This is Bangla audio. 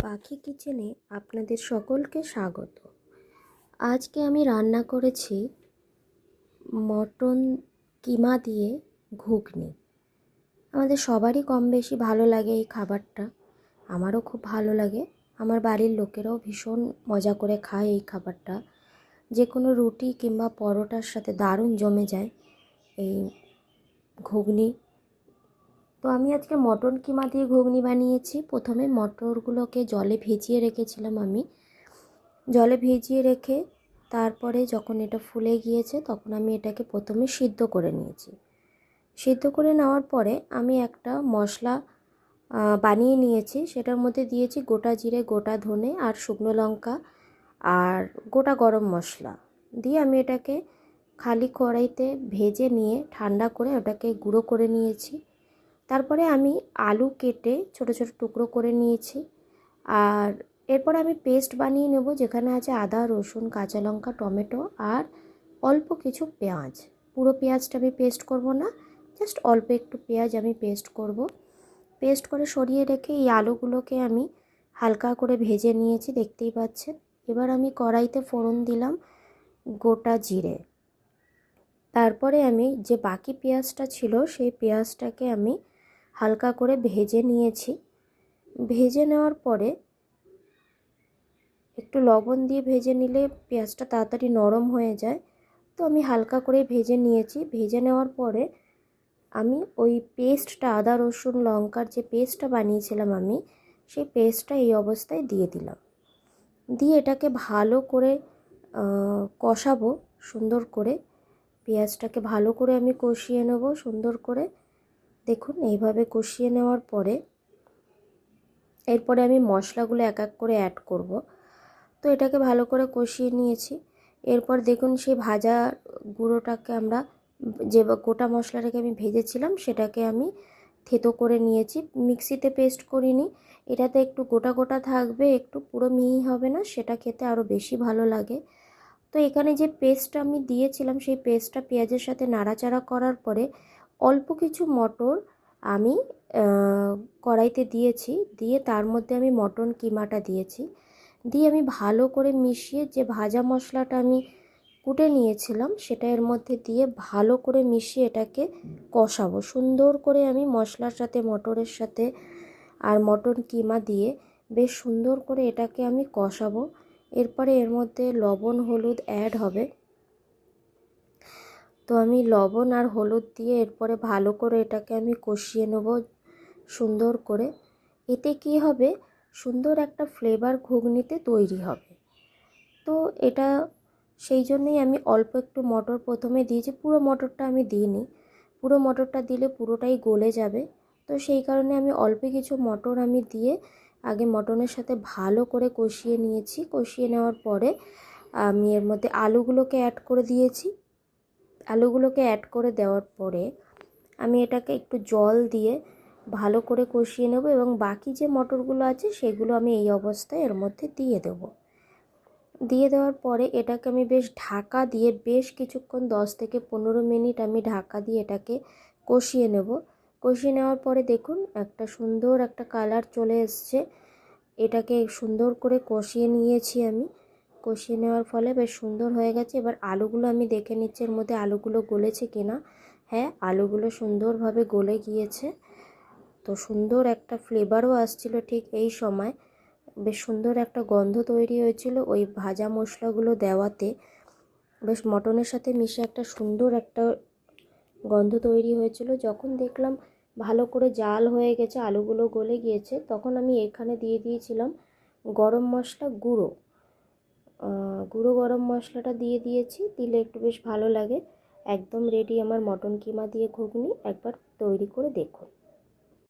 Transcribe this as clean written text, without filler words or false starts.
পাখি কিচেনে আপনাদের সকলকে স্বাগত। আজকে আমি রান্না করেছি মটন কিমা দিয়ে ঘুগনি। আমাদের সবারই কম বেশি ভালো লাগে এই খাবারটা, আমারও খুব ভালো লাগে। আমার বাড়ির লোকেরাও ভীষণ মজা করে খায় এই খাবারটা। যে কোনো রুটি কিংবা পরোটার সাথে দারুণ জমে যায় এই ঘুগনি। তো আমি আজকে মটন কিমা দিয়ে ঘুগনি বানিয়েছি। প্রথমে মটরগুলোকে জলে ভিজিয়ে রেখেছিলাম আমি। জলে ভিজিয়ে রেখে তারপরে যখন এটা ফুলে গিয়েছে তখন আমি এটাকে প্রথমে সিদ্ধ করে নিয়েছি। সিদ্ধ করে নেওয়ার পরে আমি একটা মশলা বানিয়ে নিয়েছি। সেটার মধ্যে দিয়েছি গোটা জিরে, গোটা ধনে আর শুকনো লঙ্কা আর গোটা গরম মশলা দিয়ে আমি এটাকে খালি কড়াইতে ভেজে নিয়ে ঠান্ডা করে ওটাকে গুঁড়ো করে নিয়েছি। তারপরে আমি আলু কেটে ছোট ছোট টুকরো করে নিয়েছি। আর এরপর আমি পেস্ট বানিয়ে নেব, যেখানে আছে আদা, রসুন, কাঁচা লঙ্কা, টমেটো আর অল্প কিছু পেঁয়াজ। পুরো পেঁয়াজটা আমি পেস্ট করব না, জাস্ট অল্প একটু পেঁয়াজ আমি পেস্ট করব। পেস্ট করে সরিয়ে রেখে এই আলুগুলোকে আমি হালকা করে ভেজে নিয়েছি, দেখতেই পাচ্ছেন। এবার আমি কড়াইতে ফোড়ন দিলাম গোটা জিরে। তারপরে আমি যে বাকি পেঁয়াজটা ছিল সেই পেঁয়াজটাকে আমি হালকা করে ভেজে নিয়েছি। ভেজে নেওয়ার পরে একটু লবণ দিয়ে ভেজে নিলে পেঁয়াজটা তাড়াতাড়ি নরম হয়ে যায়। তো আমি হালকা করে ভেজে নিয়েছি। ভেজে নেওয়ার পরে আমি ওই পেস্টটা, আদা রসুন লঙ্কার যে পেস্টটা বানিয়েছিলাম আমি, সেই পেস্টটা এই অবস্থায় দিয়ে দিলাম। দিয়ে এটাকে ভালো করে কষাবো সুন্দর করে। পেঁয়াজটাকে ভালো করে আমি কষিয়ে নেব সুন্দর করে। দেখুন এইভাবে কষিয়ে নেওয়ার পরে এরপরে আমি মশলাগুলো এক এক করে অ্যাড করব। তো এটাকে ভালো করে কষিয়ে নিয়েছি। এরপর দেখুন সেই ভাজা গুঁড়োটাকে আমরা যে গোটা মশলাটাকে আমি ভেজেছিলাম সেটাকে আমি থেতো করে নিয়েছি, মিক্সিতে পেস্ট করিনি। এটাতে একটু গোটা গোটা থাকবে, একটু পুরো মিহি হবে না, সেটা খেতে আরও বেশি ভালো লাগে। তো এখানে যে পেস্টটা আমি দিয়েছিলাম সেই পেস্টটা পেঁয়াজের সাথে নাড়াচাড়া করার পরে অল্প কিছু মটর আমি কড়াইতে দিয়েছি, দিয়ে তার মধ্যে আমি মটন কিমাটা দিয়েছি। দিয়ে আমি ভালো করে মিশিয়ে যে ভাজা মশলাটা আমি কুটে নিয়েছিলাম সেটা এর মধ্যে দিয়ে ভালো করে মিশিয়ে এটাকে কষাবো সুন্দর করে। আমি মশলার সাথে, মটরের সাথে আর মটন কিমা দিয়ে বেশ সুন্দর করে এটাকে আমি কষাবো। এরপরে এর মধ্যে লবণ হলুদ অ্যাড হবে। তো আমি লবণ আর হলুদ দিয়ে এরপরে ভালো করে এটাকে আমি কষিয়ে নেব সুন্দর করে। এতে কি হবে, সুন্দর একটা ফ্লেভার ঘুগনিতে তৈরি হবে। তো এটা সেই জন্যই আমি অল্প একটু মটর প্রথমে দিয়েছি, পুরো মটরটা আমি দিইনি। পুরো মটরটা দিলে পুরোটাই গলে যাবে। তো সেই কারণে আমি অল্প কিছু মটর আমি দিয়ে আগে মটনের সাথে ভালো করে কষিয়ে নিয়েছি। কষিয়ে নেওয়ার পরে আমি এর মধ্যে আলুগুলোকে অ্যাড করে দিয়েছি। আলুগুলোকে অ্যাড করে দেওয়ার পরে আমি এটাকে একটু জল দিয়ে ভালো করে কষিয়ে নেব এবং বাকি যে মটরগুলো আছে সেগুলো আমি এই অবস্থায় এর মধ্যে দিয়ে দেব। দিয়ে দেওয়ার পরে এটাকে আমি বেশ ঢাকা দিয়ে বেশ কিছুক্ষণ 10 থেকে 15 মিনিট আমি ঢাকা দিয়ে এটাকে কষিয়ে নেব। কষিয়ে নেওয়ার পরে দেখুন একটা সুন্দর একটা কালার চলে এসছে। এটাকে সুন্দর করে কষিয়ে নিয়েছি আমি। কষিয়ে নেওয়ার ফলে বেশ সুন্দর হয়ে গেছে। এবার আলুগুলো আমি দেখে নিচ্ছি এর মধ্যে আলুগুলো গলেছে কিনা। হ্যাঁ, আলুগুলো সুন্দরভাবে গলে গিয়েছে। তো সুন্দর একটা ফ্লেভারও আসছিল ঠিক এই সময়। বেশ সুন্দর একটা গন্ধ তৈরি হয়েছিল ওই ভাজা মশলাগুলো দেওয়াতে। বেশ মটনের সাথে মিশে একটা সুন্দর একটা গন্ধ তৈরি হয়েছিল। যখন দেখলাম ভালো করে জাল হয়ে গেছে, আলুগুলো গলে গিয়েছে, তখন আমি এখানে দিয়ে দিয়েছিলাম গরম মশলা গুঁড়ো। গুঁড়ো গরম মশলাটা দিয়ে দিয়েছি, দিলে একটু বেশ ভালো লাগে। একদম রেডি আমার মটন কিমা দিয়ে ঘুগনি। একবার তৈরি করে দেখুন।